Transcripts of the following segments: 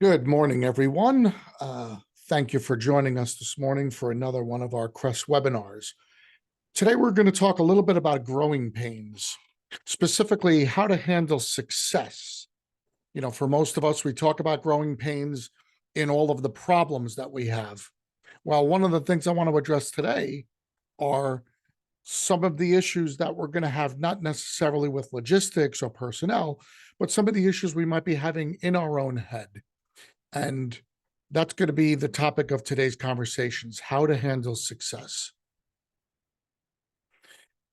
Good morning, everyone. Thank you for joining us this morning for another one of our CREST webinars. Today, we're going to talk a little bit about growing pains, specifically how to handle success. For most of us, we talk about growing pains in all of the problems that we have. Well, one of the things I want to address today are some of the issues that we're going to have, not necessarily with logistics or personnel, but some of the issues we might be having in our own head. And that's going to be the topic of today's conversations, how to handle success.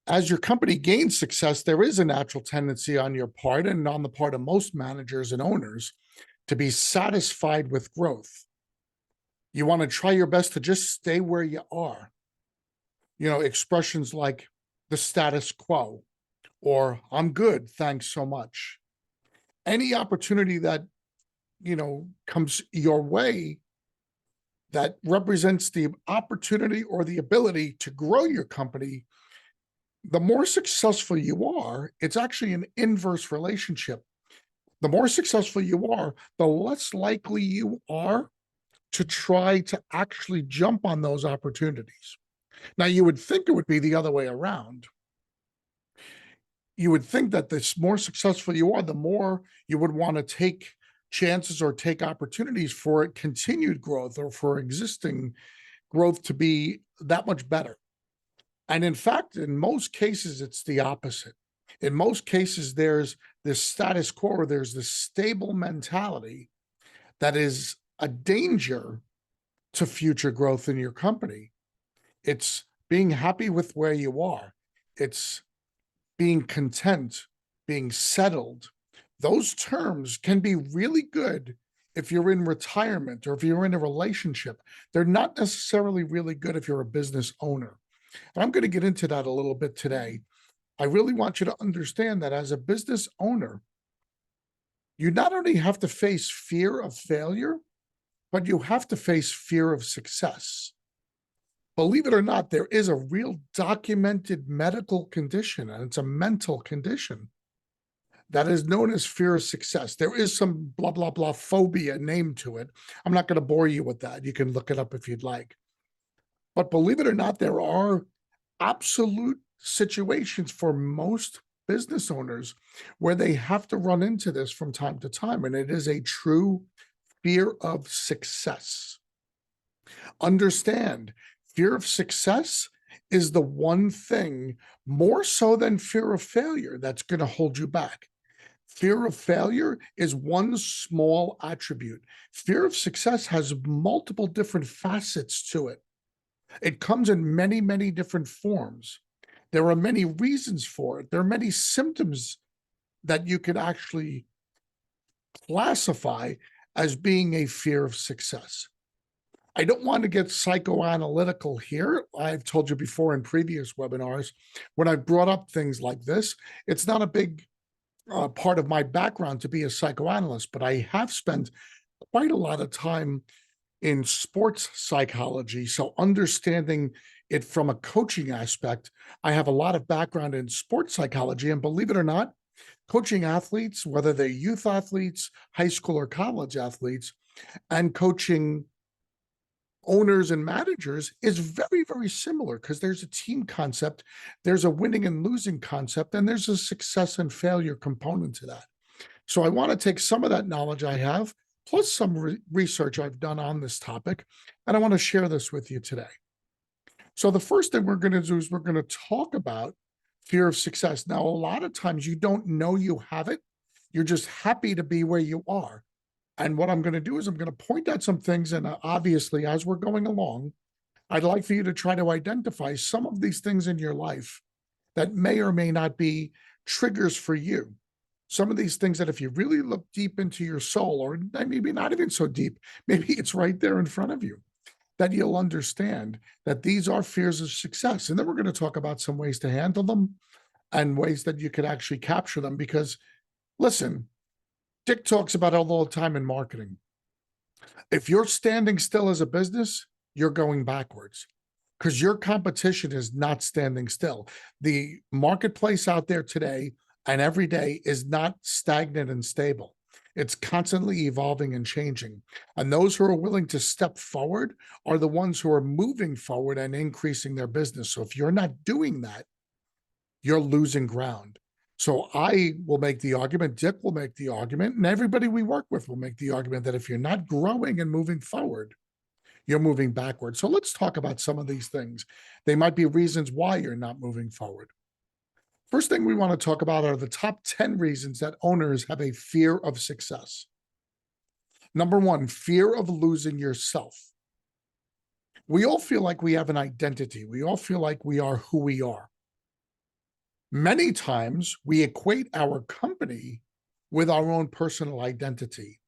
As your company gains success, there is a natural tendency on your part and on the part of most managers and owners to be satisfied with growth. You want to try your best to just stay where you are. Expressions like the status quo or I'm good, thanks so much. Any opportunity that comes your way that represents the opportunity or the ability to grow your company, the more successful you are, it's actually an inverse relationship. The more successful you are, the less likely you are to try to actually jump on those opportunities. Now, you would think it would be the other way around. You would think that the more successful you are, the more you would want to take chances or take opportunities for continued growth or for existing growth to be that much better. And in fact, in most cases, it's the opposite. In most cases, there's this status quo, or there's this stable mentality that is a danger to future growth in your company. It's being happy with where you are. It's being content, being settled. Those terms can be really good if you're in retirement or if you're in a relationship. They're not necessarily really good if you're a business owner. And I'm going to get into that a little bit today. I really want you to understand that as a business owner, you not only have to face fear of failure, but you have to face fear of success. Believe it or not, there is a real documented medical condition, and it's a mental condition that is known as fear of success. There is some blah, blah, blah phobia named to it. I'm not going to bore you with that. You can look it up if you'd like. But believe it or not, there are absolute situations for most business owners where they have to run into this from time to time. And it is a true fear of success. Understand, fear of success is the one thing more so than fear of failure that's going to hold you back. Fear of failure is one small attribute. Fear of success has multiple different facets to it. It comes in many, many different forms. There are many reasons for it. There are many symptoms that you can actually classify as being a fear of success. I don't want to get psychoanalytical here. I've told you before in previous webinars, when I brought up things like this, it's not a big part of my background to be a psychoanalyst, but I have spent quite a lot of time in sports psychology. So understanding it from a coaching aspect, I have a lot of background in sports psychology. And believe it or not, coaching athletes, whether they're youth athletes, high school or college athletes, and coaching owners and managers is very, very similar because there's a team concept, there's a winning and losing concept, and there's a success and failure component to that. So I want to take some of that knowledge I have, plus some research I've done on this topic, and I want to share this with you today. So the first thing we're going to do is we're going to talk about fear of success. Now, a lot of times you don't know you have it. You're just happy to be where you are. And what I'm going to do is I'm going to point out some things. And obviously, as we're going along, I'd like for you to try to identify some of these things in your life that may or may not be triggers for you. Some of these things that if you really look deep into your soul, or maybe not even so deep, maybe it's right there in front of you, that you'll understand that these are fears of success. And then we're going to talk about some ways to handle them and ways that you could actually capture them. Because listen, Dick talks about it all the time in marketing. If you're standing still as a business, you're going backwards because your competition is not standing still. The marketplace out there today and every day is not stagnant and stable. It's constantly evolving and changing. And those who are willing to step forward are the ones who are moving forward and increasing their business. So if you're not doing that, you're losing ground. So I will make the argument, Dick will make the argument, and everybody we work with will make the argument that if you're not growing and moving forward, you're moving backward. So let's talk about some of these things. They might be reasons why you're not moving forward. First thing we want to talk about are the top 10 reasons that owners have a fear of success. Number one, fear of losing yourself. We all feel like we have an identity. We all feel like we are who we are. Many times we equate our company with our own personal identity.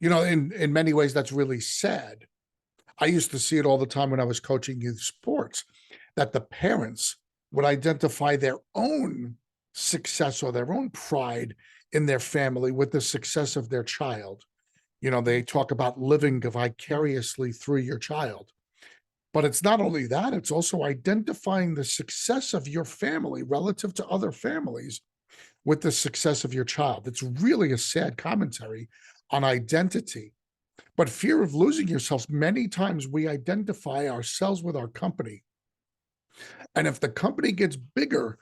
You know, in many ways, that's really sad. I used to see it all the time when I was coaching youth sports, that the parents would identify their own success or their own pride in their family with the success of their child. You know, they talk about living vicariously through your child. But it's not only that, it's also identifying the success of your family relative to other families with the success of your child. It's really a sad commentary on identity. But fear of losing yourselves, many times we identify ourselves with our company. And if the company gets bigger,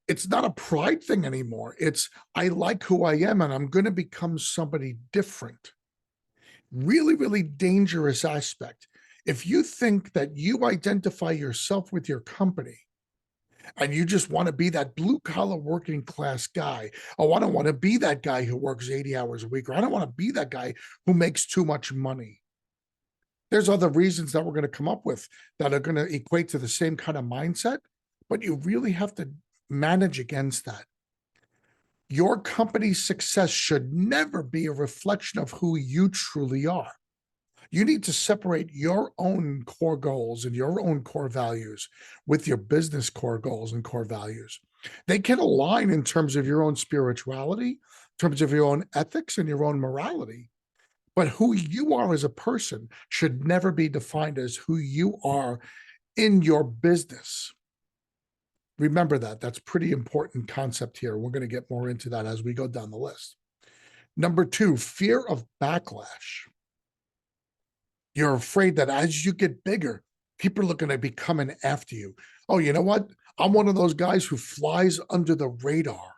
it's not a pride thing anymore. It's, I like who I am and I'm going to become somebody different. Really, really dangerous aspect. If you think that you identify yourself with your company and you just want to be that blue collar working class guy, oh, I don't want to be that guy who works 80 hours a week, or I don't want to be that guy who makes too much money. There's other reasons that we're going to come up with that are going to equate to the same kind of mindset, but you really have to manage against that. Your company's success should never be a reflection of who you truly are. You need to separate your own core goals and your own core values with your business core goals and core values. They can align in terms of your own spirituality, in terms of your own ethics and your own morality. But who you are as a person should never be defined as who you are in your business. Remember that. That's a pretty important concept here. We're going to get more into that as we go down the list. Number two, fear of backlash. You're afraid that as you get bigger, people are going to be coming after you. Oh, you know what? I'm one of those guys who flies under the radar.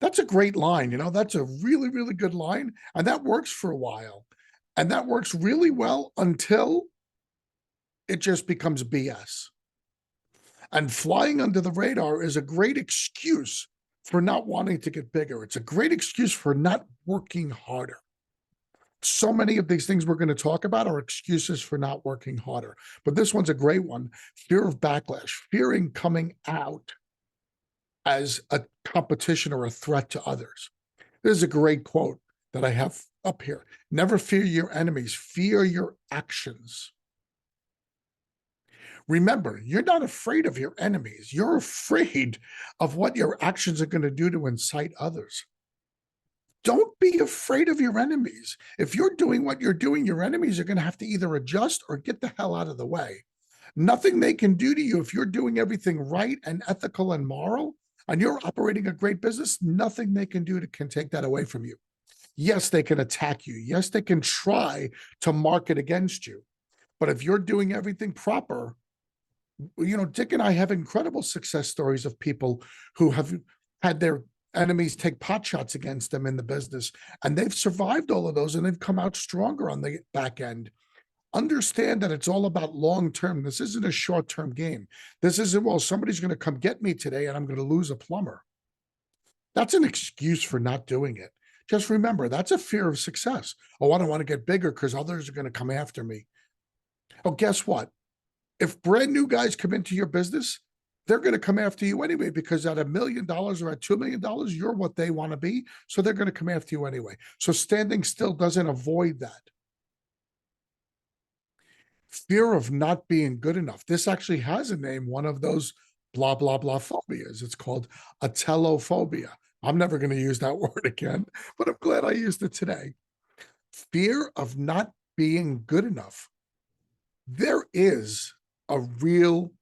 That's a great line. You know, that's a really, really good line. And that works for a while. And that works really well until it just becomes BS. And flying under the radar is a great excuse for not wanting to get bigger. It's a great excuse for not working harder. So many of these things we're going to talk about are excuses for not working harder. But this one's a great one. Fear of backlash, fearing coming out as a competition or a threat to others. This is a great quote that I have up here. Never fear your enemies, fear your actions. Remember, you're not afraid of your enemies. You're afraid of what your actions are going to do to incite others. Don't be afraid of your enemies. If you're doing what you're doing, your enemies are going to have to either adjust or get the hell out of the way. Nothing they can do to you if you're doing everything right and ethical and moral, and you're operating a great business, nothing they can do can take that away from you. Yes, they can attack you. Yes, they can try to market against you. But if you're doing everything proper, you know, Dick and I have incredible success stories of people who have had their enemies take pot shots against them in the business, and they've survived all of those and they've come out stronger on the back end. Understand that it's all about long term. This isn't a short term game. This isn't, well, somebody's going to come get me today and I'm going to lose a plumber. That's an excuse for not doing it. Just remember, that's a fear of success. Oh, I don't want to get bigger because others are going to come after me. Oh, guess what? If brand new guys come into your business, they're going to come after you anyway, because at $1 million or at $2 million, you're what they want to be. So they're going to come after you anyway. So standing still doesn't avoid that. Fear of not being good enough. This actually has a name, one of those blah, blah, blah phobias. It's called atelophobia. I'm never going to use that word again, but I'm glad I used it today. Fear of not being good enough. There is a real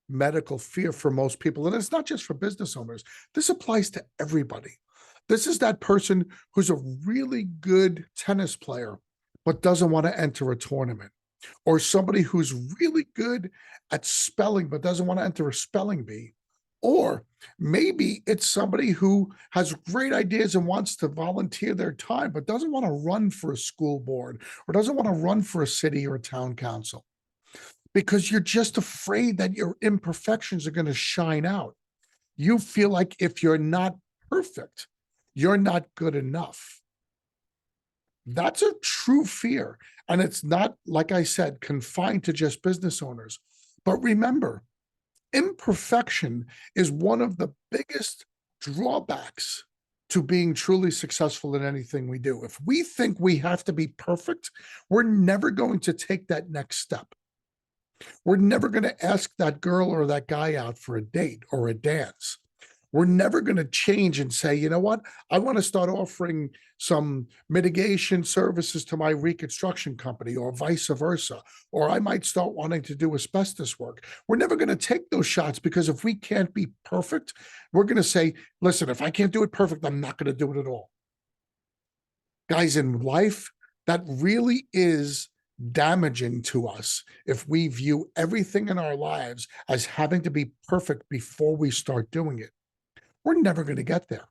medical fear for most people. And it's not just for business owners. This applies to everybody. This is that person who's a really good tennis player, but doesn't want to enter a tournament, or somebody who's really good at spelling, but doesn't want to enter a spelling bee. Or maybe it's somebody who has great ideas and wants to volunteer their time, but doesn't want to run for a school board or doesn't want to run for a city or a town council because you're just afraid that your imperfections are going to shine out. You feel like if you're not perfect, you're not good enough. That's a true fear. And it's not, like I said, confined to just business owners. But remember, imperfection is one of the biggest drawbacks to being truly successful in anything we do. If we think we have to be perfect, we're never going to take that next step. We're never going to ask that girl or that guy out for a date or a dance. We're never going to change and say, you know what? I want to start offering some mitigation services to my reconstruction company or vice versa. Or I might start wanting to do asbestos work. We're never going to take those shots because if we can't be perfect, we're going to say, listen, if I can't do it perfect, I'm not going to do it at all. Guys, in life, that really is damaging to us if we view everything in our lives as having to be perfect before we start doing it. We're never going to get there.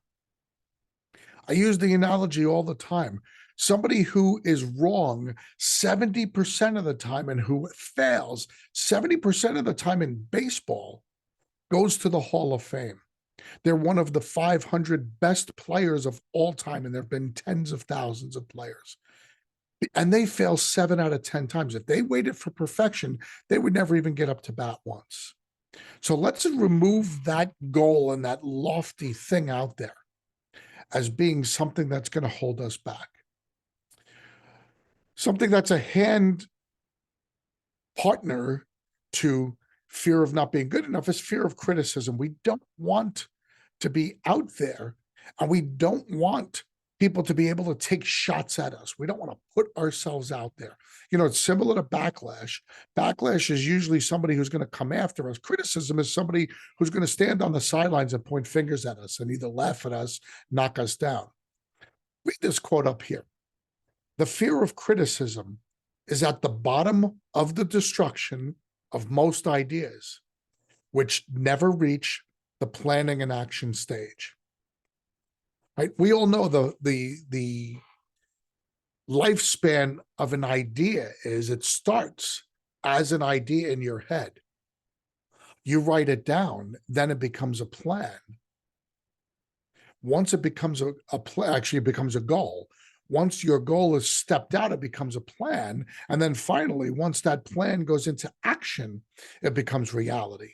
I use the analogy all the time. Somebody who is wrong 70% of the time and who fails 70% of the time in baseball goes to the Hall of Fame. They're one of the 500 best players of all time, and there have been tens of thousands of players. And they fail 7 out of 10 times. If they waited for perfection, they would never even get up to bat once. So let's remove that goal and that lofty thing out there as being something that's going to hold us back. Something that's a hand partner to fear of not being good enough is fear of criticism. We don't want to be out there, and we don't want people to be able to take shots at us. We don't want to put ourselves out there. You know, it's similar to backlash. Backlash is usually somebody who's going to come after us. Criticism is somebody who's going to stand on the sidelines and point fingers at us and either laugh at us, knock us down. Read this quote up here. The fear of criticism is at the bottom of the destruction of most ideas, which never reach the planning and action stage. Right? We all know the lifespan of an idea is it starts as an idea in your head. You write it down, then it becomes a plan. Once it becomes a plan, actually it becomes a goal. Once your goal is stepped out, it becomes a plan. And then finally, once that plan goes into action, it becomes reality.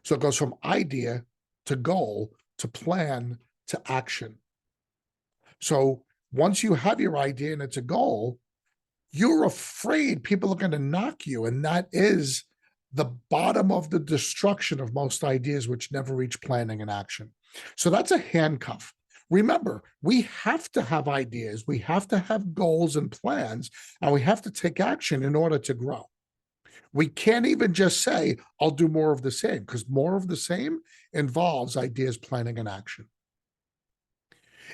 So it goes from idea to goal to plan to action. So once you have your idea and it's a goal, you're afraid people are going to knock you. And that is the bottom of the destruction of most ideas, which never reach planning and action. So that's a handcuff. Remember, we have to have ideas, we have to have goals and plans, and we have to take action in order to grow. We can't even just say, I'll do more of the same, because more of the same involves ideas, planning, and action.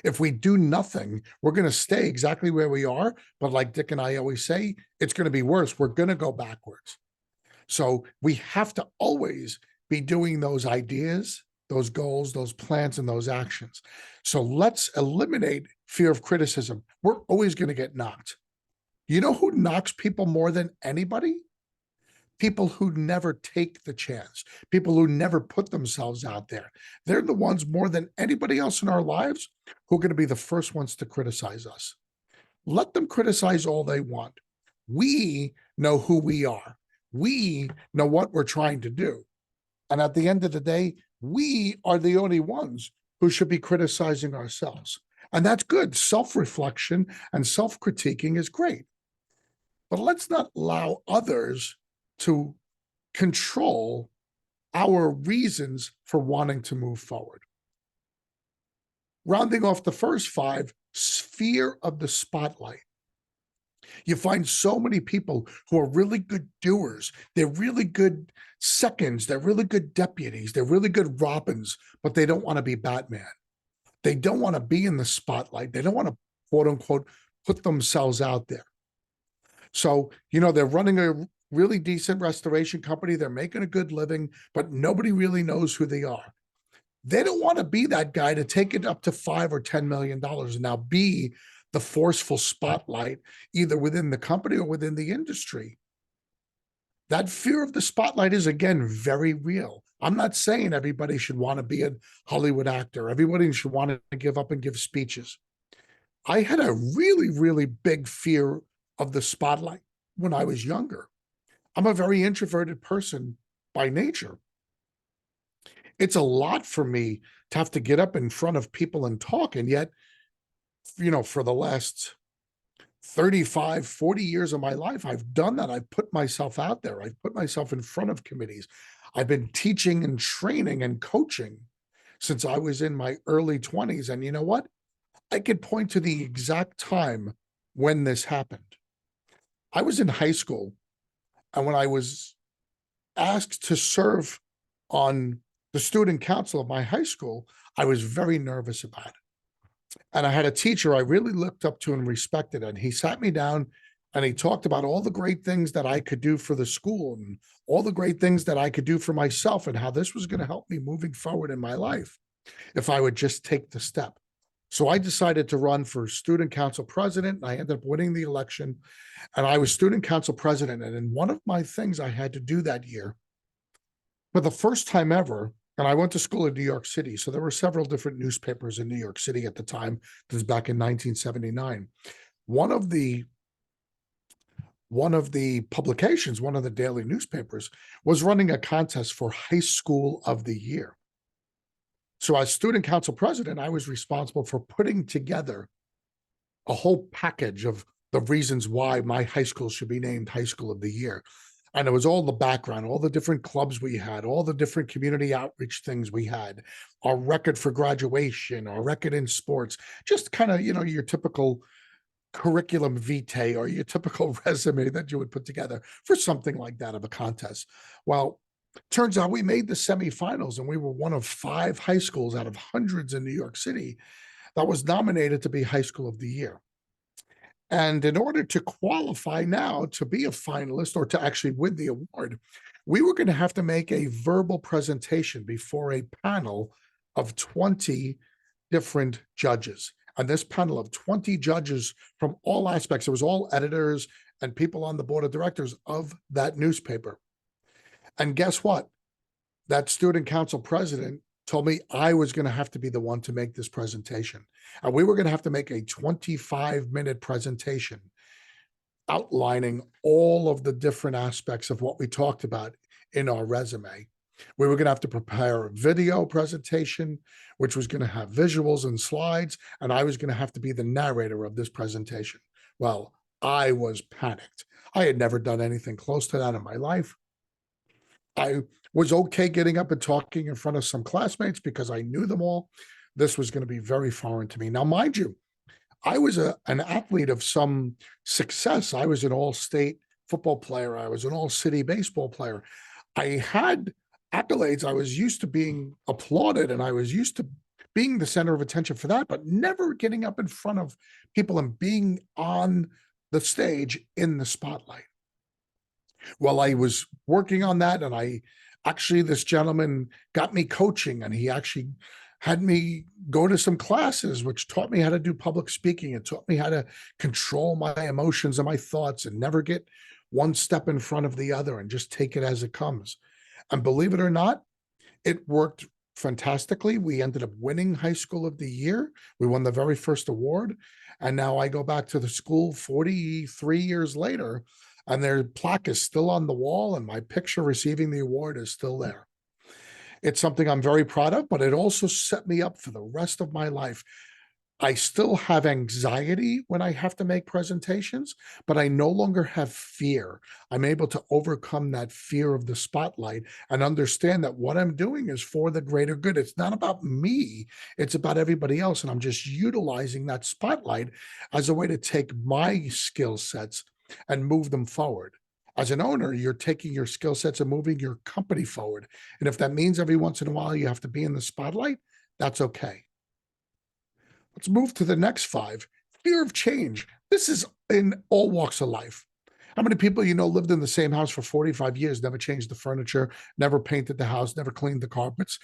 If we do nothing, we're going to stay exactly where we are. But like Dick and I always say, it's going to be worse. We're going to go backwards. So we have to always be doing those ideas, those goals, those plans, and those actions. So let's eliminate fear of criticism. We're always going to get knocked. You know who knocks people more than anybody? People who never take the chance, people who never put themselves out there. They're the ones more than anybody else in our lives who are going to be the first ones to criticize us. Let them criticize all they want. We know who we are. We know what we're trying to do. And at the end of the day, we are the only ones who should be criticizing ourselves. And that's good. Self-reflection and self-critiquing is great. But let's not allow others to control our reasons for wanting to move forward. Rounding off the first 5, fear of the spotlight. You find so many people who are really good doers. They're really good seconds. They're really good deputies. They're really good Robins, but they don't want to be Batman. They don't want to be in the spotlight. They don't want to, quote unquote, put themselves out there. So, they're running a really decent restoration company. They're making a good living, but nobody really knows who they are. They don't want to be that guy to take it up to $5 or $10 million and now be the forceful spotlight, either within the company or within the industry. That fear of the spotlight is, again, very real. I'm not saying everybody should want to be a Hollywood actor. Everybody should want to give up and give speeches. I had a really, really big fear of the spotlight when I was younger. I'm a very introverted person by nature. It's a lot for me to have to get up in front of people and talk. And yet, for the last 35, 40 years of my life, I've done that. I've put myself out there. I've put myself in front of committees. I've been teaching and training and coaching since I was in my early 20s. And you know what? I could point to the exact time when this happened. I was in high school, and when I was asked to serve on the student council of my high school, I was very nervous about it. And I had a teacher I really looked up to and respected, and he sat me down and he talked about all the great things that I could do for the school and all the great things that I could do for myself and how this was going to help me moving forward in my life if I would just take the step. So I decided to run for student council president, and I ended up winning the election, and I was student council president. And in one of my things I had to do that year, for the first time ever, and I went to school in New York City, so there were several different newspapers in New York City at the time. This was back in 1979. One of the publications, one of the daily newspapers, was running a contest for high school of the year. So as student council president, I was responsible for putting together a whole package of the reasons why my high school should be named high school of the year. And it was all the background, all the different clubs we had, all the different community outreach things we had, our record for graduation, our record in sports, just kind of, your typical curriculum vitae or your typical resume that you would put together for something like that of a contest. Well, turns out we made the semifinals, and we were one of 5 high schools out of hundreds in New York City that was nominated to be high school of the year. And in order to qualify now to be a finalist or to actually win the award, we were going to have to make a verbal presentation before a panel of 20 different judges. And this panel of 20 judges from all aspects, it was all editors and people on the board of directors of that newspaper. And guess what? That student council president told me I was going to have to be the one to make this presentation. And we were going to have to make a 25-minute presentation outlining all of the different aspects of what we talked about in our resume. We were going to have to prepare a video presentation, which was going to have visuals and slides, and I was going to have to be the narrator of this presentation. Well, I was panicked. I had never done anything close to that in my life. I was okay getting up and talking in front of some classmates because I knew them all. This was going to be very foreign to me. Now, mind you, I was an athlete of some success. I was an all-state football player. I was an all-city baseball player. I had accolades. I was used to being applauded, and I was used to being the center of attention for that, but never getting up in front of people and being on the stage in the spotlight. Well, I was working on that, and this gentleman got me coaching, and he actually had me go to some classes, which taught me how to do public speaking. It taught me how to control my emotions and my thoughts and never get one step in front of the other and just take it as it comes. And believe it or not, it worked fantastically. We ended up winning high school of the year. We won the very first award. And now I go back to the school 43 years later, and their plaque is still on the wall, and my picture receiving the award is still there. It's something I'm very proud of, but it also set me up for the rest of my life. I still have anxiety when I have to make presentations, but I no longer have fear. I'm able to overcome that fear of the spotlight and understand that what I'm doing is for the greater good. It's not about me, it's about everybody else. And I'm just utilizing that spotlight as a way to take my skill sets and move them forward. As an owner, you're taking your skill sets and moving your company forward. And if that means every once in a while you have to be in the spotlight, that's okay. Let's move to the next five. Fear of change. This is in all walks of life. How many people you know lived in the same house for 45 years, never changed the furniture, never painted the house, never cleaned the carpets?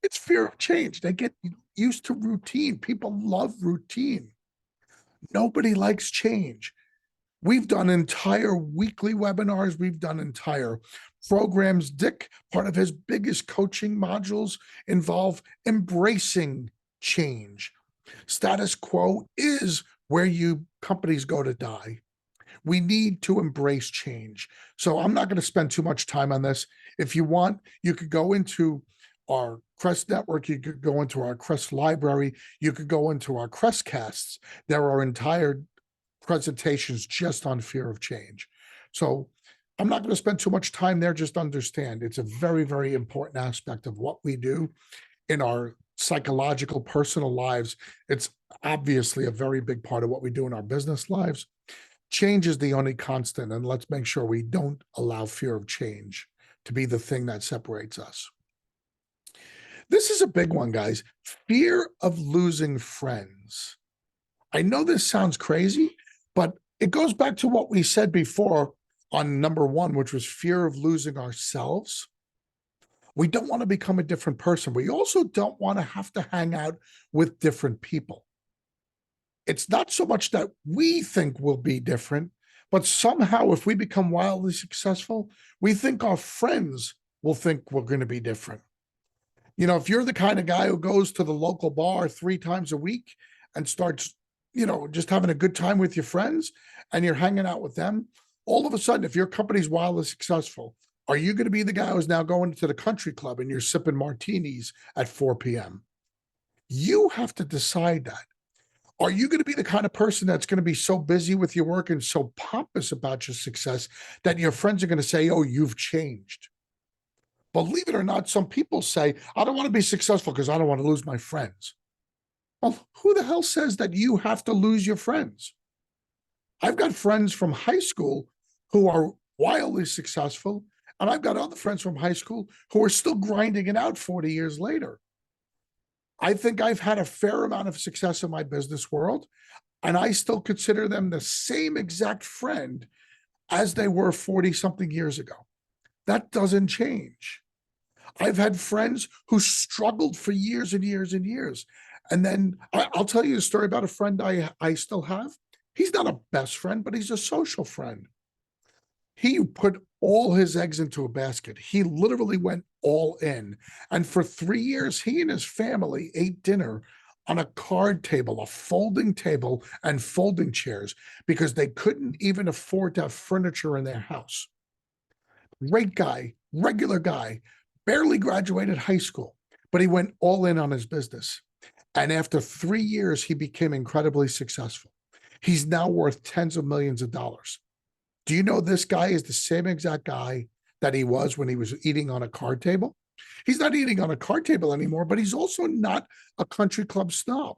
It's fear of change. They get used to routine. People love routine. Nobody likes change. We've done entire weekly webinars. We've done entire programs. Dick, part of his biggest coaching modules involve embracing change. Status quo is where you companies go to die. We need to embrace change. So I'm not going to spend too much time on this. If you want, you could go into our CREST network. You could go into our CREST library. You could go into our CREST casts. There are entire presentations just on fear of change. So I'm not going to spend too much time there. Just understand it's a very, very important aspect of what we do in our psychological personal lives. It's obviously a very big part of what we do in our business lives. Change is the only constant, and let's make sure we don't allow fear of change to be the thing that separates us. This is a big one, guys. Fear of losing friends. I know this sounds crazy, but it goes back to what we said before on number one, which was fear of losing ourselves. We don't want to become a different person. We also don't want to have to hang out with different people. It's not so much that we think we'll be different, but somehow if we become wildly successful, we think our friends will think we're going to be different. You know, if you're the kind of guy who goes to the local bar 3 times a week and starts, just having a good time with your friends and you're hanging out with them, all of a sudden, if your company's wildly successful, are you going to be the guy who's now going to the country club and you're sipping martinis at 4 p.m.? You have to decide that. Are you going to be the kind of person that's going to be so busy with your work and so pompous about your success that your friends are going to say, oh, you've changed? Believe it or not, some people say, I don't want to be successful because I don't want to lose my friends. Well, who the hell says that you have to lose your friends? I've got friends from high school who are wildly successful, and I've got other friends from high school who are still grinding it out 40 years later. I think I've had a fair amount of success in my business world, and I still consider them the same exact friend as they were 40 something years ago. That doesn't change. I've had friends who struggled for years and years and years. And then I'll tell you a story about a friend I still have. He's not a best friend, but he's a social friend. He put all his eggs into a basket. He literally went all in. And for 3 years, he and his family ate dinner on a card table, a folding table, and folding chairs because they couldn't even afford to have furniture in their house. Great guy, regular guy, barely graduated high school, but he went all in on his business. And after 3 years, he became incredibly successful. He's now worth tens of millions of dollars. Do you know this guy is the same exact guy that he was when he was eating on a card table? He's not eating on a card table anymore, but he's also not a country club snob.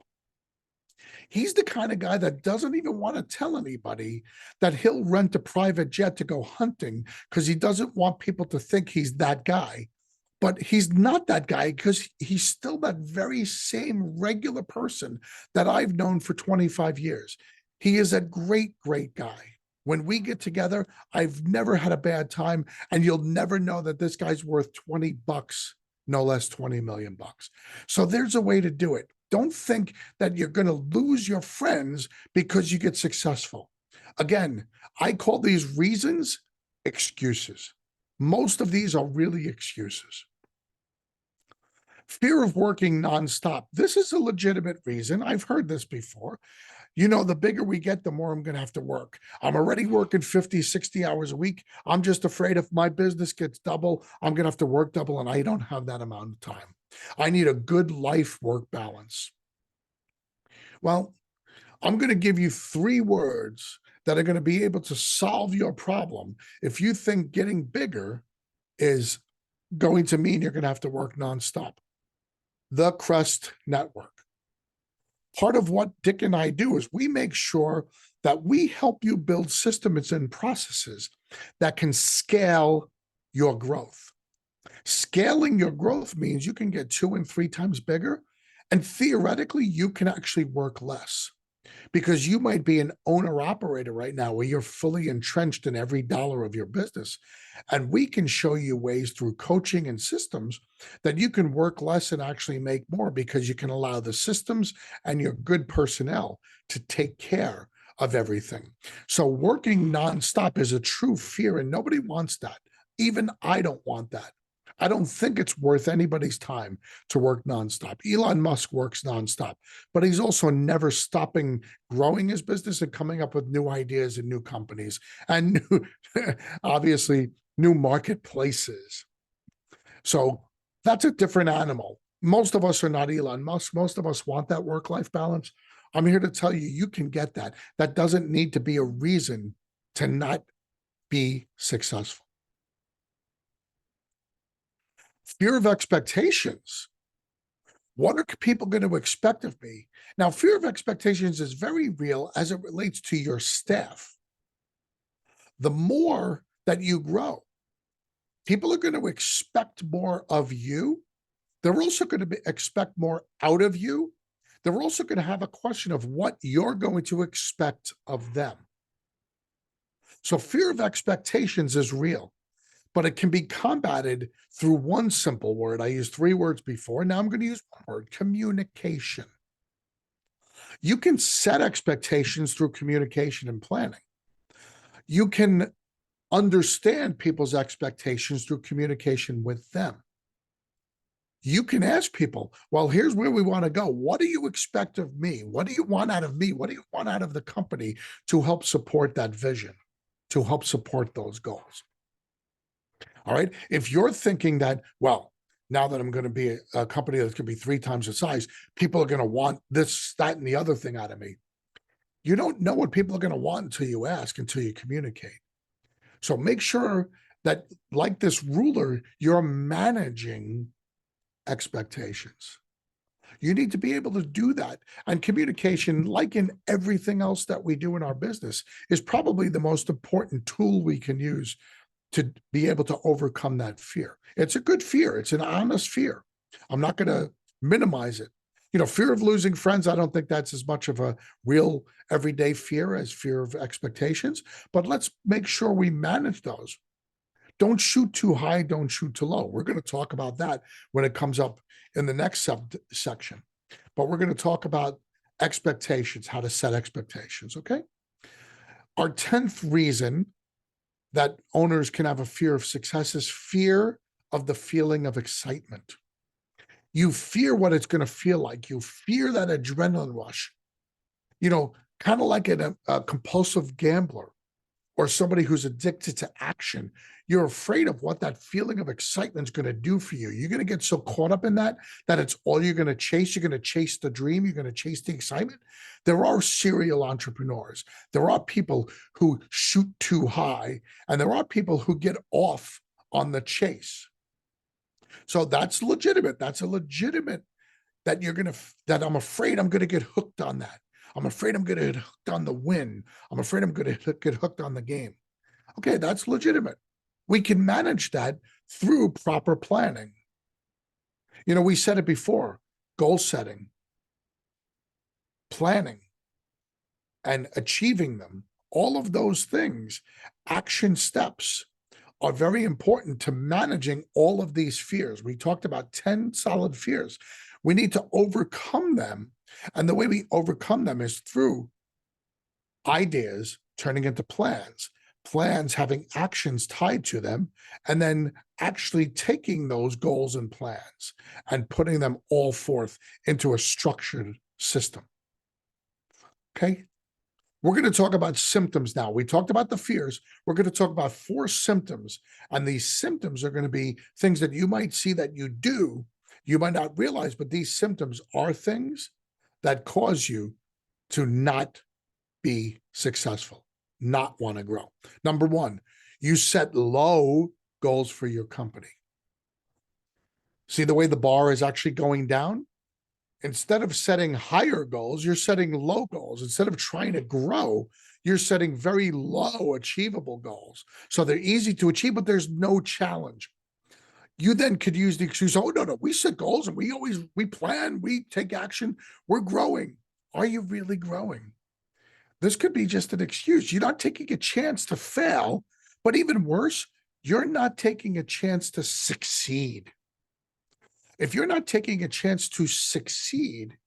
He's the kind of guy that doesn't even want to tell anybody that he'll rent a private jet to go hunting because he doesn't want people to think he's that guy. But he's not that guy because he's still that very same regular person that I've known for 25 years. He is a great, great guy. When we get together, I've never had a bad time, and you'll never know that this guy's worth 20 bucks, no less 20 million bucks. So there's a way to do it. Don't think that you're going to lose your friends because you get successful. Again, I call these reasons excuses. Most of these are really excuses. Fear of working nonstop. This is a legitimate reason. I've heard this before. The bigger we get, the more I'm going to have to work. I'm already working 50, 60 hours a week. I'm just afraid if my business gets double, I'm going to have to work double, and I don't have that amount of time. I need a good life-work balance. Well, I'm going to give you 3 words that are going to be able to solve your problem if you think getting bigger is going to mean you're going to have to work nonstop. The CREST network. Part of what Dick and I do is we make sure that we help you build systems and processes that can scale your growth. Scaling your growth means you can get 2 and 3 times bigger, And theoretically, you can actually work less because you might be an owner operator right now where you're fully entrenched in every dollar of your business. And we can show you ways through coaching and systems that you can work less and actually make more because you can allow the systems and your good personnel to take care of everything. So working nonstop is a true fear, and nobody wants that. Even I don't want that. I don't think it's worth anybody's time to work nonstop. Elon Musk works nonstop, but he's also never stopping growing his business and coming up with new ideas and new companies and new, obviously new marketplaces. So that's a different animal. Most of us are not Elon Musk. Most of us want that work-life balance. I'm here to tell you, you can get that. That doesn't need to be a reason to not be successful. Fear of expectations. What are people going to expect of me? Now, fear of expectations is very real as it relates to your staff. The more that you grow, people are going to expect more of you. They're also going to expect more out of you. They're also going to have a question of what you're going to expect of them. So fear of expectations is real, but it can be combated through one simple word. I used 3 words before. Now I'm going to use one word: communication. You can set expectations through communication and planning. You can understand people's expectations through communication with them. You can ask people, well, here's where we want to go. What do you expect of me? What do you want out of me? What do you want out of the company to help support that vision, to help support those goals? All right. If you're thinking that, well, now that I'm going to be a company that's going to be 3 times the size, people are going to want this, that, and the other thing out of me. You don't know what people are going to want until you ask, until you communicate. So make sure that, like this ruler, you're managing expectations. You need to be able to do that. And communication, like in everything else that we do in our business, is probably the most important tool we can use to be able to overcome that fear. It's a good fear. It's an honest fear. I'm not going to minimize it. You know, fear of losing friends, I don't think that's as much of a real everyday fear as fear of expectations, but let's make sure we manage those. Don't shoot too high, don't shoot too low. We're going to talk about that when it comes up in the next section. But we're going to talk about expectations, how to set expectations, okay? Our 10th reason that owners can have a fear of success is fear of the feeling of excitement. You fear what it's going to feel like. You fear that adrenaline rush. You know, kind of like a compulsive gambler or somebody who's addicted to action. You're afraid of what that feeling of excitement is going to do for you. You're going to get so caught up in that it's all you're going to chase. You're going to chase the dream. You're going to chase the excitement. There are serial entrepreneurs. There are people who shoot too high, and there are people who get off on the chase. So that's legitimate. That's a legitimate that that I'm afraid I'm going to get hooked on that. I'm afraid I'm going to get hooked on the win. I'm afraid I'm going to get hooked on the game. Okay, that's legitimate. We can manage that through proper planning. You know, we said it before: goal setting, planning, and achieving them. All of those things, action steps, are very important to managing all of these fears. We talked about 10 solid fears. We need to overcome them. And the way we overcome them is through ideas turning into plans, plans having actions tied to them, and then actually taking those goals and plans and putting them all forth into a structured system. Okay. We're going to talk about symptoms now. We talked about the fears. We're going to talk about 4 symptoms. And these symptoms are going to be things that you might see that you do, you might not realize, but these symptoms are things that cause you to not be successful, not want to grow. Number 1, you set low goals for your company. See the way the bar is actually going down? Instead of setting higher goals, you're setting low goals. Instead of trying to grow, you're setting very low achievable goals. So they're easy to achieve, but there's no challenge. You then could use the excuse, oh, no, we set goals and we plan, we take action, we're growing. Are you really growing? This could be just an excuse. You're not taking a chance to fail, but even worse, you're not taking a chance to succeed. If you're not taking a chance to succeed,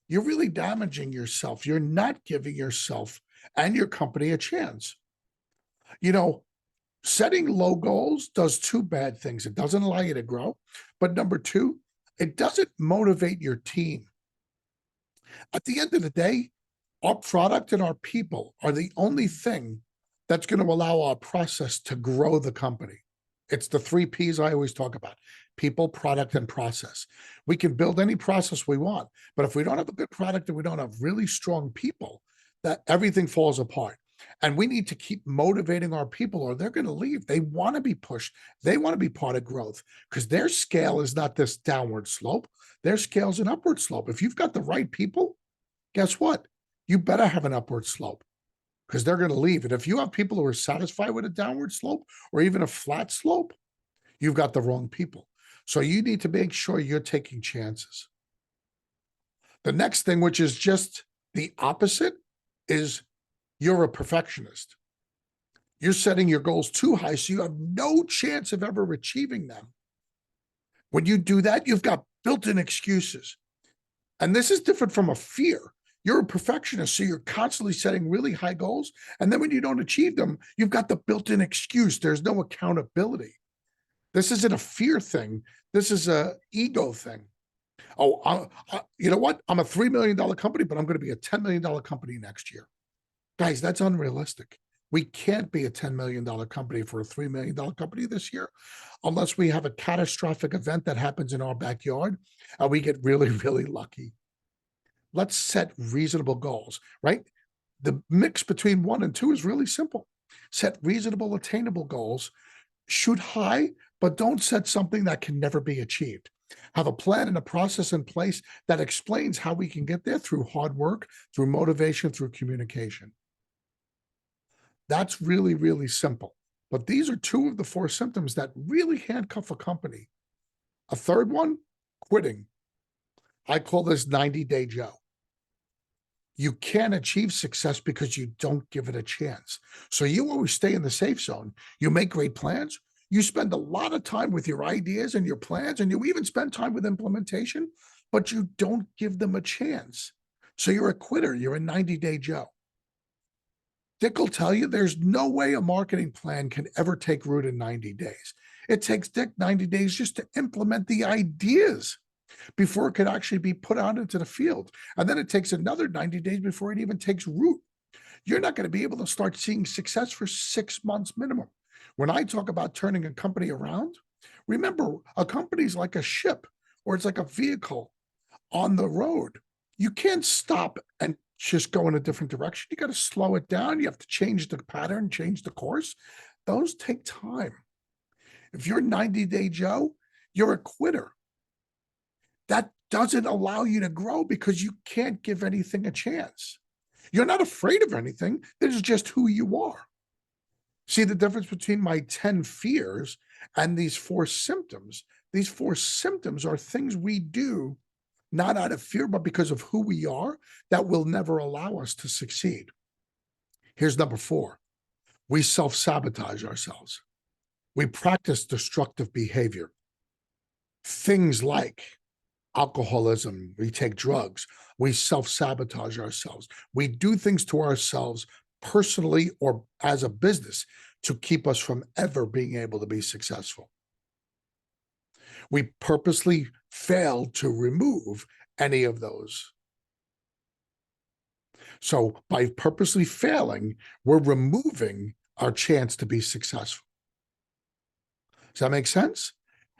you're really damaging yourself. You're not giving yourself and your company a chance. You know, setting low goals does two bad things. It doesn't allow you to grow. But number two, it doesn't motivate your team. At the end of the day, our product and our people are the only thing that's going to allow our process to grow the company. It's the three P's I always talk about: people, product, and process. We can build any process we want, but if we don't have a good product and we don't have really strong people, that everything falls apart. And we need to keep motivating our people or they're going to leave. They want to be pushed. They want to be part of growth because their scale is not this downward slope. Their scale is an upward slope. If you've got the right people, guess what? You better have an upward slope because they're going to leave. And if you have people who are satisfied with a downward slope or even a flat slope, you've got the wrong people. So you need to make sure you're taking chances. The next thing, which is just the opposite, is you're a perfectionist. You're setting your goals too high, so you have no chance of ever achieving them. When you do that, you've got built-in excuses. And this is different from a fear. You're a perfectionist, so you're constantly setting really high goals. And then when you don't achieve them, you've got the built-in excuse. There's no accountability. This isn't a fear thing. This is a ego thing. Oh, you know what? I'm a $3 million company, but I'm going to be a $10 million company next year. Guys, that's unrealistic. We can't be a $10 million company for a $3 million company this year unless we have a catastrophic event that happens in our backyard and we get really, really lucky. Let's set reasonable goals, right? The mix between 1 and 2 is really simple. Set reasonable, attainable goals, shoot high, but don't set something that can never be achieved. Have a plan and a process in place that explains how we can get there through hard work, through motivation, through communication. That's really, really simple. But these are 2 of the 4 symptoms that really handcuff a company. A third one, quitting. I call this 90-day Joe. You can't achieve success because you don't give it a chance. So you always stay in the safe zone. You make great plans. You spend a lot of time with your ideas and your plans, and you even spend time with implementation, but you don't give them a chance. So you're a quitter. You're a 90-day Joe. Dick will tell you there's no way a marketing plan can ever take root in 90 days. It takes Dick 90 days just to implement the ideas before it could actually be put out into the field. And then it takes another 90 days before it even takes root. You're not going to be able to start seeing success for 6 months minimum. When I talk about turning a company around, remember, a company is like a ship or it's like a vehicle on the road. You can't stop and just go in a different direction. You got to slow it down. You have to change the pattern, change the course. Those take time. If you're 90-day Joe, you're a quitter. That doesn't allow you to grow because you can't give anything a chance. You're not afraid of anything. This is just who you are. See the difference between my 10 fears and these 4 symptoms? These 4 symptoms are things we do not out of fear, but because of who we are, that will never allow us to succeed. Here's number 4. We self-sabotage ourselves. We practice destructive behavior. Things like alcoholism, we take drugs, we self-sabotage ourselves. We do things to ourselves personally or as a business to keep us from ever being able to be successful. We purposely fail to remove any of those. So by purposely failing, we're removing our chance to be successful. Does that make sense?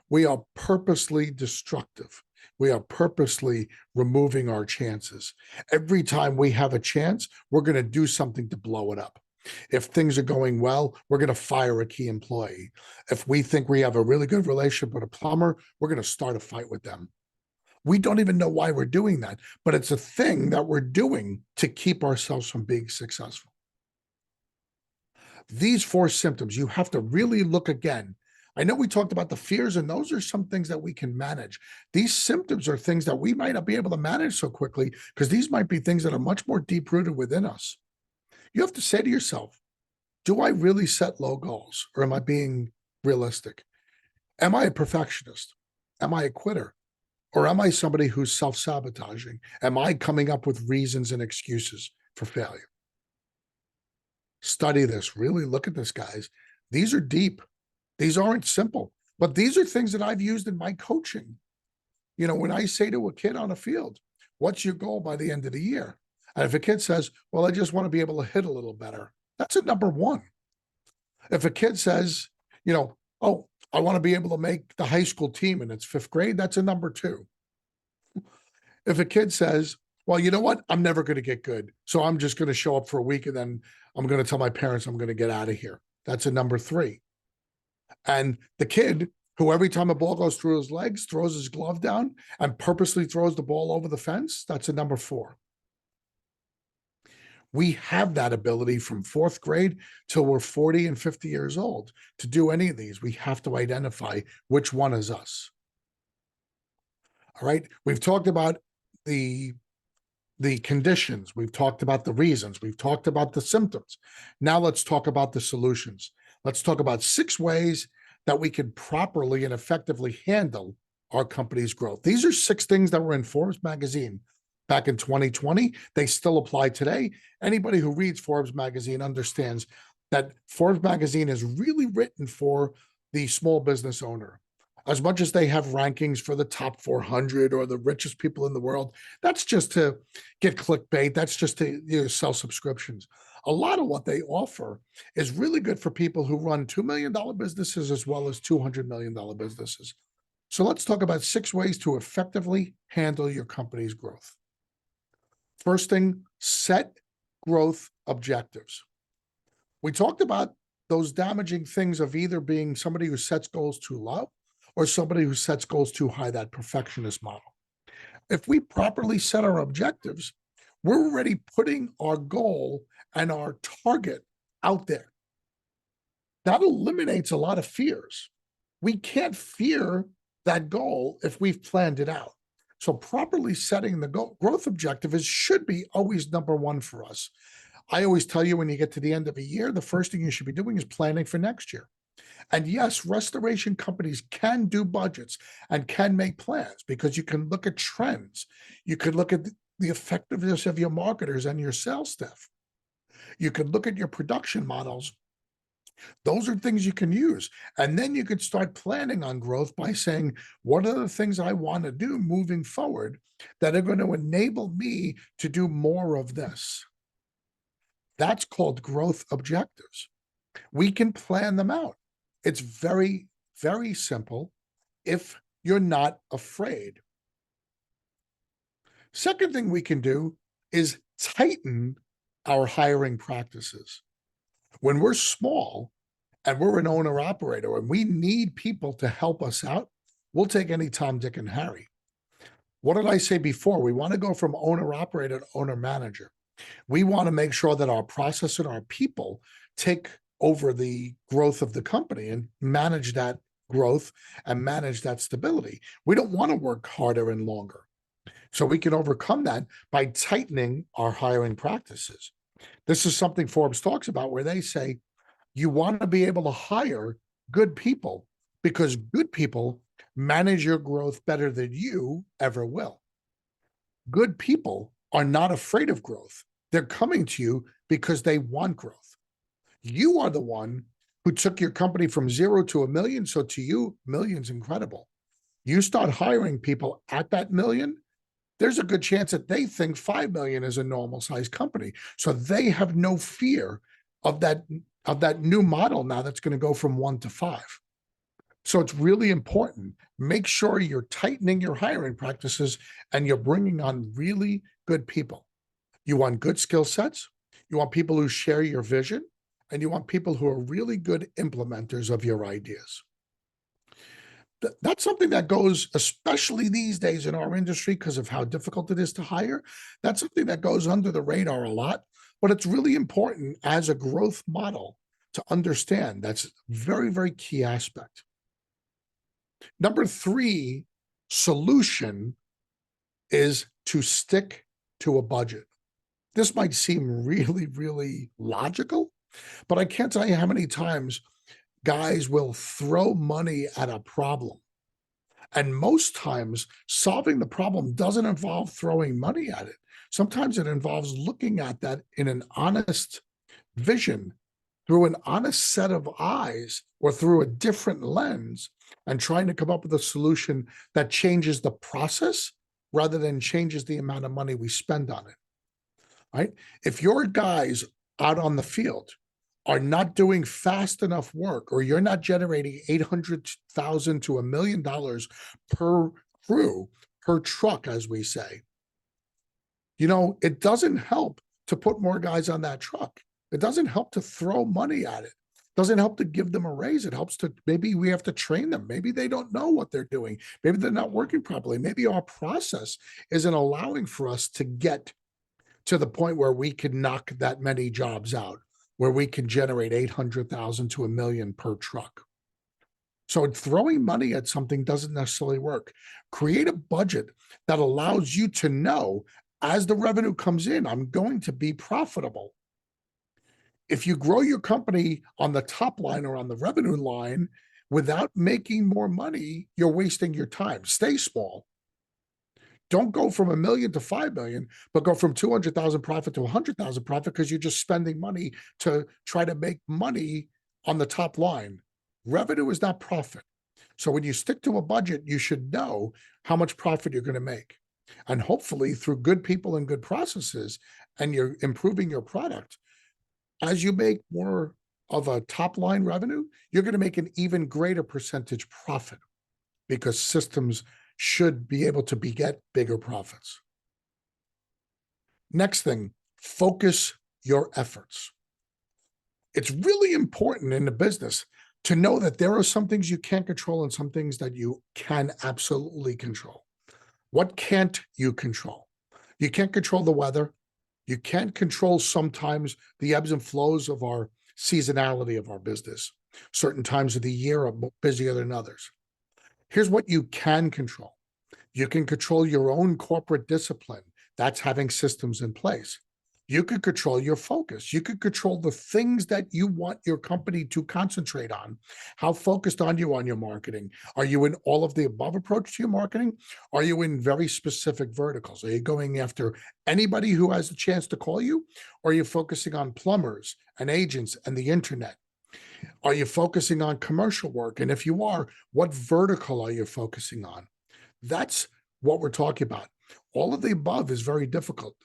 We are purposely destructive. We are purposely removing our chances. Every time we have a chance, we're going to do something to blow it up. If things are going well, we're going to fire a key employee. If we think we have a really good relationship with a plumber, we're going to start a fight with them. We don't even know why we're doing that, but it's a thing that we're doing to keep ourselves from being successful. These 4 symptoms, you have to really look again. I know we talked about the fears, and those are some things that we can manage. These symptoms are things that we might not be able to manage so quickly because these might be things that are much more deep rooted within us. You have to say to yourself, do I really set low goals or am I being realistic? Am I a perfectionist? Am I a quitter? Or am I somebody who's self sabotaging? Am I coming up with reasons and excuses for failure? Study this, really look at this, guys. These are deep. These aren't simple, but these are things that I've used in my coaching. When I say to a kid on a field, what's your goal by the end of the year? And if a kid says, well, I just want to be able to hit a little better, that's a number one. If a kid says, oh, I want to be able to make the high school team and it's fifth grade, that's a number two. If a kid says, well, you know what? I'm never going to get good. So I'm just going to show up for a week and then I'm going to tell my parents I'm going to get out of here. That's a number three. And the kid who every time a ball goes through his legs, throws his glove down and purposely throws the ball over the fence, that's a number four. We have that ability from fourth grade till we're 40 and 50 years old to do any of these. We have to identify which one is us. All right. We've talked about the conditions. We've talked about the reasons. We've talked about the symptoms. Now let's talk about the solutions. Let's talk about 6 ways that we can properly and effectively handle our company's growth. These are 6 things that were in Forbes magazine back in 2020. They still apply today. Anybody who reads Forbes magazine understands that Forbes magazine is really written for the small business owner. As much as they have rankings for the top 400 or the richest people in the world, that's just to get clickbait. That's just to sell subscriptions. A lot of what they offer is really good for people who run $2 million businesses as well as $200 million businesses. So let's talk about 6 ways to effectively handle your company's growth. First thing, set growth objectives. We talked about those damaging things of either being somebody who sets goals too low or somebody who sets goals too high, that perfectionist model. If we properly set our objectives, we're already putting our goal and our target out there. That eliminates a lot of fears. We can't fear that goal if we've planned it out. So properly setting the growth objective should be always number one for us. I always tell you when you get to the end of a year, the first thing you should be doing is planning for next year. And yes, restoration companies can do budgets and can make plans because you can look at trends. You could look at the effectiveness of your marketers and your sales staff. You could look at your production models. Those are things you can use. And then you could start planning on growth by saying, what are the things I want to do moving forward that are going to enable me to do more of this? That's called growth objectives. We can plan them out. It's very, very simple if you're not afraid. Second thing we can do is tighten our hiring practices. When we're small and we're an owner operator and we need people to help us out, we'll take any Tom, Dick, and Harry. What did I say before? We want to go from owner operator to owner manager. We want to make sure that our process and our people take over the growth of the company and manage that growth and manage that stability. We don't want to work harder and longer. So we can overcome that by tightening our hiring practices. This is something Forbes talks about where they say you want to be able to hire good people because good people manage your growth better than you ever will. Good people are not afraid of growth. They're coming to you because they want growth. You are the one who took your company from 0 to $1 million. So to you, million's incredible. You start hiring people at that million, there's a good chance that they think 5 million is a normal size company. So they have no fear of that new model now that's going to go from 1 to 5. So it's really important. Make sure you're tightening your hiring practices and you're bringing on really good people. You want good skill sets. You want people who share your vision, and you want people who are really good implementers of your ideas. That's something that goes, especially these days in our industry, because of how difficult it is to hire. That's something that goes under the radar a lot, but it's really important as a growth model to understand. That's a very, very key aspect. Number three solution is to stick to a budget. This might seem really, really logical, but I can't tell you how many times guys will throw money at a problem. And most times, solving the problem doesn't involve throwing money at it. Sometimes it involves looking at that in an honest vision, through an honest set of eyes, or through a different lens, and trying to come up with a solution that changes the process rather than changes the amount of money we spend on it. Right? If your guys out on the field are not doing fast enough work, or you're not generating 800,000 to $1 million per crew, per truck, as we say, it doesn't help to put more guys on that truck. It doesn't help to throw money at it. It doesn't help to give them a raise. It helps to, maybe we have to train them. Maybe they don't know what they're doing. Maybe they're not working properly. Maybe our process isn't allowing for us to get to the point where we can knock that many jobs out, where we can generate 800,000 to $1 million per truck. So throwing money at something doesn't necessarily work. Create a budget that allows you to know, as the revenue comes in, I'm going to be profitable. If you grow your company on the top line or on the revenue line without making more money, you're wasting your time. Stay small. Don't go from 1 million to 5 million, but go from 200,000 profit to 100,000 profit, because you're just spending money to try to make money on the top line. Revenue is not profit. So when you stick to a budget, you should know how much profit you're going to make. And hopefully, through good people and good processes, and you're improving your product, as you make more of a top line revenue, you're going to make an even greater percentage profit, because systems should be able to beget bigger profits. Next thing, focus your efforts. It's really important in the business to know that there are some things you can't control and some things that you can absolutely control. What can't you control? You can't control the weather. You can't control sometimes the ebbs and flows of our seasonality of our business. Certain times of the year are busier than others. Here's what you can control. You can control your own corporate discipline. That's having systems in place. You could control your focus. You could control the things that you want your company to concentrate on. How focused are you on your marketing? Are you in all of the above approach to your marketing? Are you in very specific verticals? Are you going after anybody who has a chance to call you? Or are you focusing on plumbers and agents and the internet? Are you focusing on commercial work? And if you are, what vertical are you focusing on? That's what we're talking about. All of the above is very difficult.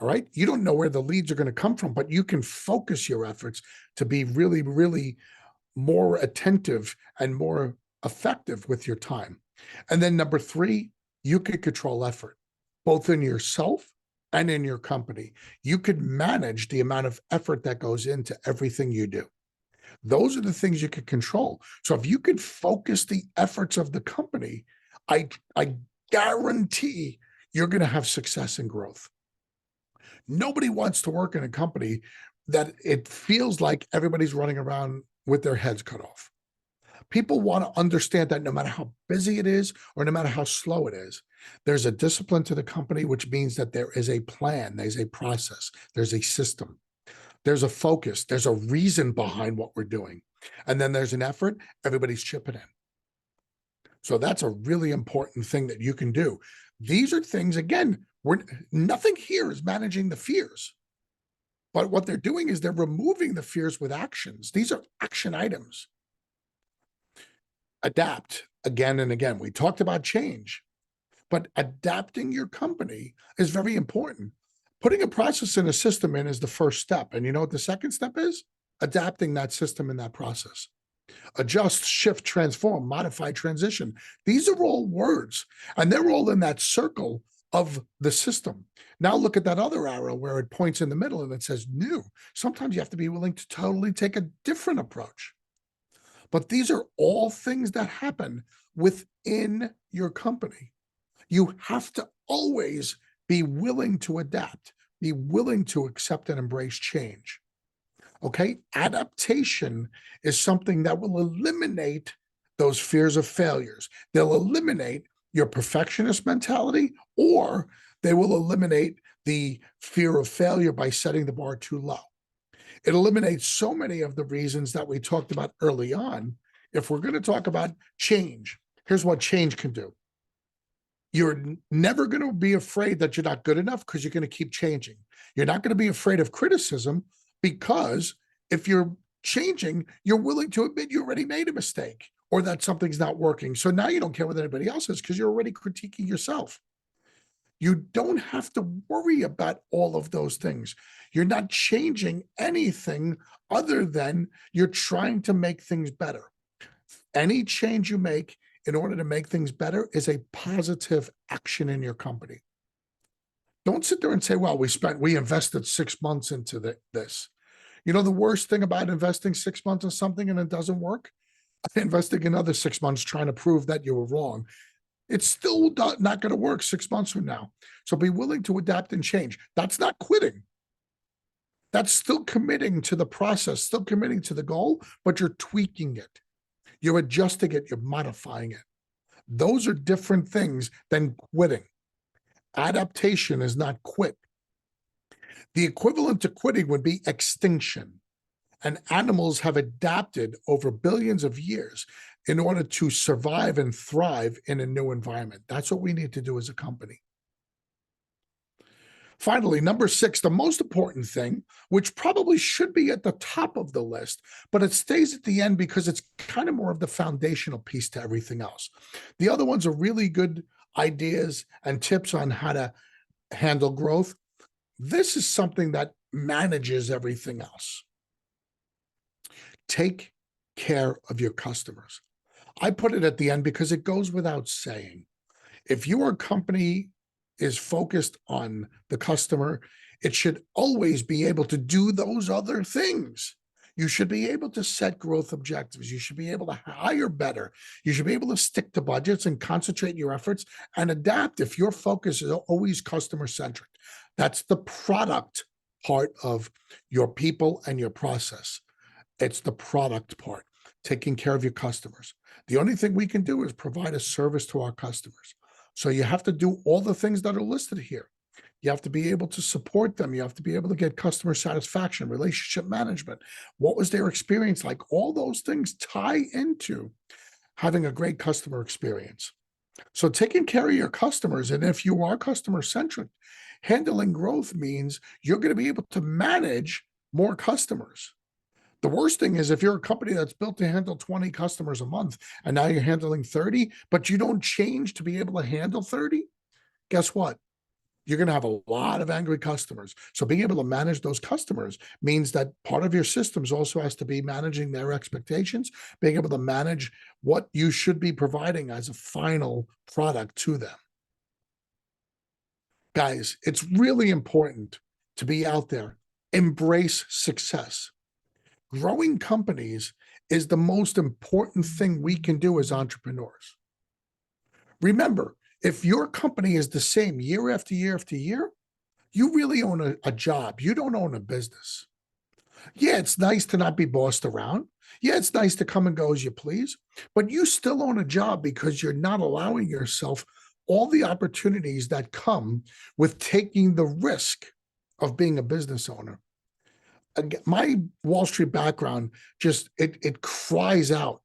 All right. You don't know where the leads are going to come from, but you can focus your efforts to be really, really more attentive and more effective with your time. And then number three, you can control effort, both in yourself and in your company. You could manage the amount of effort that goes into everything you do. Those are the things you can control. So if you could focus the efforts of the company, I guarantee you're going to have success and growth. Nobody wants to work in a company that it feels like everybody's running around with their heads cut off. People want to understand that no matter how busy it is or no matter how slow it is, there's a discipline to the company, which means that there is a plan, there's a process, there's a system, there's a focus, there's a reason behind what we're doing. And then there's an effort, everybody's chipping in. So that's a really important thing that you can do. These are things, again, nothing here is managing the fears. But what they're doing is they're removing the fears with actions. These are action items. Adapt again and again. We talked about change, but adapting your company is very important. Putting a process and a system in is the first step. And you know what the second step is? Adapting that system and that process. Adjust, shift, transform, modify, transition. These are all words, and they're all in that circle of the system. Now look at that other arrow where it points in the middle and it says new. Sometimes you have to be willing to totally take a different approach. But these are all things that happen within your company. You have to always be willing to adapt, be willing to accept and embrace change. Okay, adaptation is something that will eliminate those fears of failures. They'll eliminate your perfectionist mentality, or they will eliminate the fear of failure by setting the bar too low. It eliminates so many of the reasons that we talked about early on. If we're going to talk about change, here's what change can do. You're never going to be afraid that you're not good enough because you're going to keep changing. You're not going to be afraid of criticism because if you're changing, you're willing to admit you already made a mistake or that something's not working. So now you don't care what anybody else is because you're already critiquing yourself. You don't have to worry about all of those things. You're not changing anything other than you're trying to make things better. Any change you make in order to make things better is a positive action in your company. Don't sit there and say, well, we invested 6 months into this. You know, the worst thing about investing 6 months in something and it doesn't work, investing another 6 months trying to prove that you were wrong. It's still not going to work 6 months from now. So be willing to adapt and change. That's not quitting. That's still committing to the process, still committing to the goal, but you're tweaking it. You're adjusting it, you're modifying it. Those are different things than quitting. Adaptation is not quit. The equivalent to quitting would be extinction. And animals have adapted over billions of years in order to survive and thrive in a new environment. That's what we need to do as a company. Finally, number 6, the most important thing, which probably should be at the top of the list, but it stays at the end because it's kind of more of the foundational piece to everything else. The other ones are really good ideas and tips on how to handle growth. This is something that manages everything else. Take care of your customers. I put it at the end because it goes without saying. If your company is focused on the customer, it should always be able to do those other things. You should be able to set growth objectives. You should be able to hire better. You should be able to stick to budgets and concentrate your efforts and adapt if your focus is always customer-centric. That's the product part of your people and your process. It's the product part, taking care of your customers. The only thing we can do is provide a service to our customers. So you have to do all the things that are listed here. You have to be able to support them. You have to be able to get customer satisfaction, relationship management. What was their experience like? All those things tie into having a great customer experience. So taking care of your customers, and if you are customer-centric, handling growth means you're going to be able to manage more customers. The worst thing is if you're a company that's built to handle 20 customers a month and now you're handling 30, but you don't change to be able to handle 30, guess what? You're going to have a lot of angry customers. So being able to manage those customers means that part of your systems also has to be managing their expectations, being able to manage what you should be providing as a final product to them. Guys, it's really important to be out there. Embrace success. Growing companies is the most important thing we can do as entrepreneurs. Remember, if your company is the same year after year after year, you really own a job. You don't own a business. Yeah, it's nice to not be bossed around. Yeah, it's nice to come and go as you please, but you still own a job because you're not allowing yourself all the opportunities that come with taking the risk of being a business owner. Again, my Wall Street background just it cries out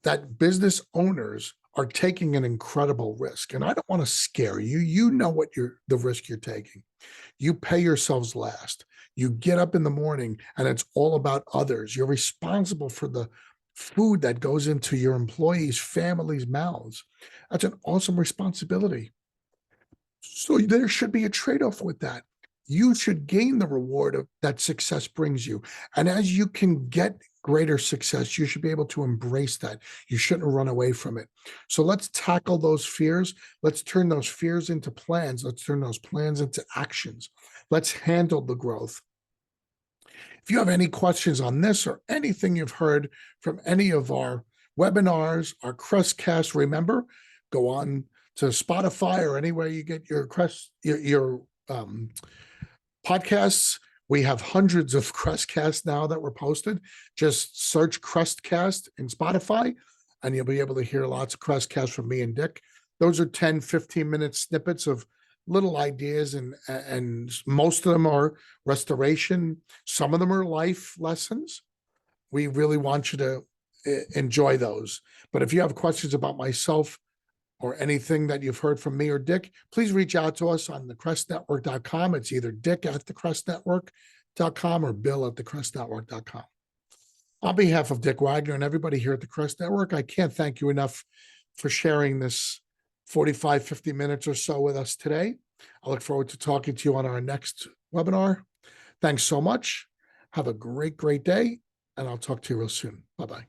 that business owners are taking an incredible risk. And I don't want to scare you. You know what the risk you're taking. You pay yourselves last. You get up in the morning and it's all about others. You're responsible for the food that goes into your employees' families' mouths. That's an awesome responsibility. So there should be a trade-off with that. You should gain the reward of that success brings you. And as you can get greater success, you should be able to embrace that. You shouldn't run away from it. So let's tackle those fears. Let's turn those fears into plans. Let's turn those plans into actions. Let's handle the growth. If you have any questions on this or anything you've heard from any of our webinars, our CREST cast, remember, go on to Spotify or anywhere you get your CREST, your podcasts. We have hundreds of CREST casts now that were posted. Just search CREST cast in Spotify and you'll be able to hear lots of CREST from me and Dick. Those are 10, 15-minute snippets of little ideas, and most of them are restoration. Some of them are life lessons. We really want you to enjoy those. But if you have questions about myself or anything that you've heard from me or Dick, please reach out to us on thecrestnetwork.com. It's either dick@thecrestnetwork.com or bill@thecrestnetwork.com. On behalf of Dick Wagner and everybody here at the CREST Network, I can't thank you enough for sharing this 45, 50 minutes or so with us today. I look forward to talking to you on our next webinar. Thanks so much. Have a great, great day, and I'll talk to you real soon. Bye-bye.